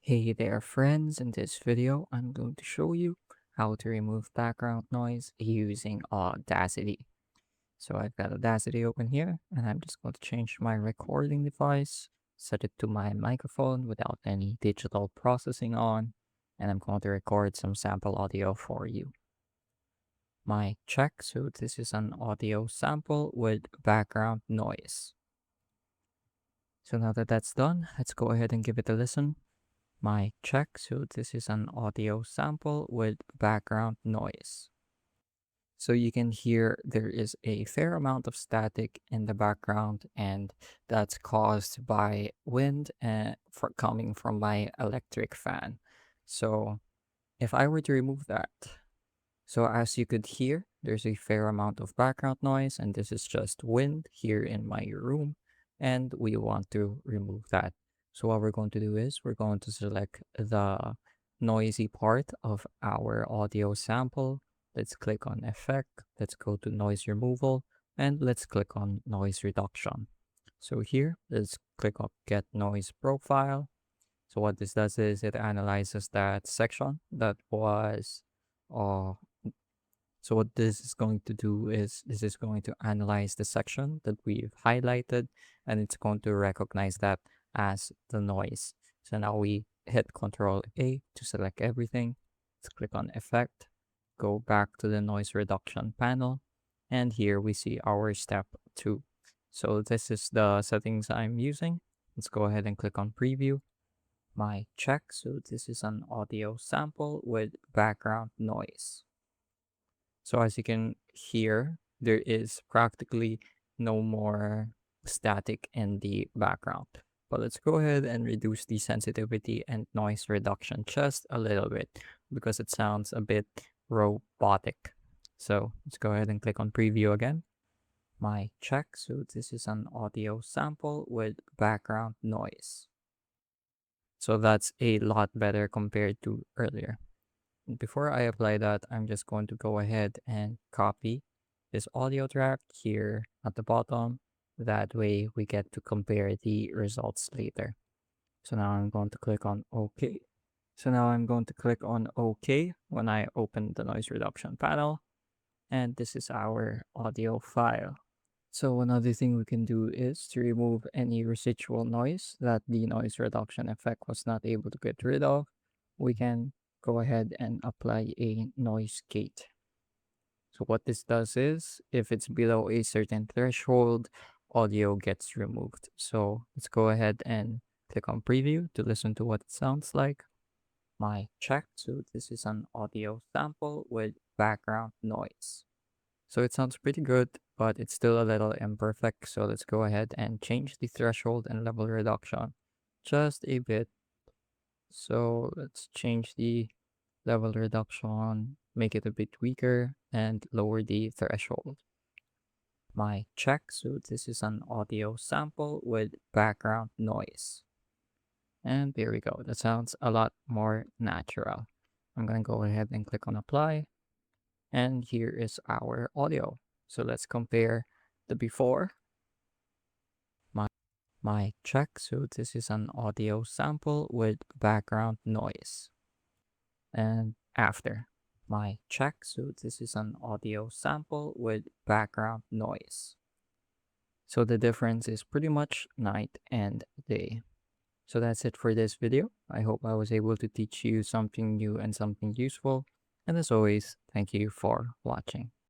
Hey there friends, in this video I'm going to show you how to remove background noise using Audacity. So I've got Audacity open here and I'm just going to change my recording device, set it to my microphone without any digital processing on, and I'm going to record some sample audio for you. My check, so this is an audio sample with background noise. So now that that's done, let's go ahead and give it a listen. My check, so this is an audio sample with background noise. So you can hear there is a fair amount of static in the background, and that's caused by wind coming from my electric fan. So if I were to remove that, so as you could hear, there's a fair amount of background noise, and this is just wind here in my room, and we want to remove that. So what we're going to do is we're going to select the noisy part of our audio sample. Let's click on Effect, let's go to Noise Removal, and let's click on Noise Reduction. So here, let's click on Get Noise Profile. So what this does is it analyzes that section that was uh, so what this is going to do is this is going to analyze the section that we've highlighted, and it's going to recognize that as the noise. So now we hit Control A to select everything. Let's click on Effect, go back to the noise reduction panel, and here we see our step 2. So this is the settings I'm using. Let's go ahead and click on Preview. My check, so this is an audio sample with background noise. So as you can hear, there is practically no more static in the background. But let's go ahead and reduce the sensitivity and noise reduction just a little bit because it sounds a bit robotic. So let's go ahead and click on preview again. My check, so this is an audio sample with background noise. So that's a lot better compared to earlier. Before I apply that, I'm just going to go ahead and copy this audio track here at the bottom. That way we get to compare the results later. So now I'm going to click on OK. So now I'm going to click on OK when I open the noise reduction panel. And this is our audio file. So another thing we can do is to remove any residual noise that the noise reduction effect was not able to get rid of. We can go ahead and apply a noise gate. So what this does is if it's below a certain threshold, audio gets removed. So let's go ahead and click on preview to listen to what it sounds like. My check, so this is an audio sample with background noise. So it sounds pretty good, but it's still a little imperfect. So let's go ahead and change the threshold and level reduction just a bit. So let's change the level reduction, make it a bit weaker, and lower the threshold. My check, so this is an audio sample with background noise. And there we go. That sounds a lot more natural. I'm going to go ahead and click on apply. And here is our audio. So let's compare the before. My, my check, so this is an audio sample with background noise. And after. My check, so this is an audio sample with background noise. So the difference is pretty much night and day. So that's it for this video. I hope I was able to teach you something new and something useful. And as always, thank you for watching.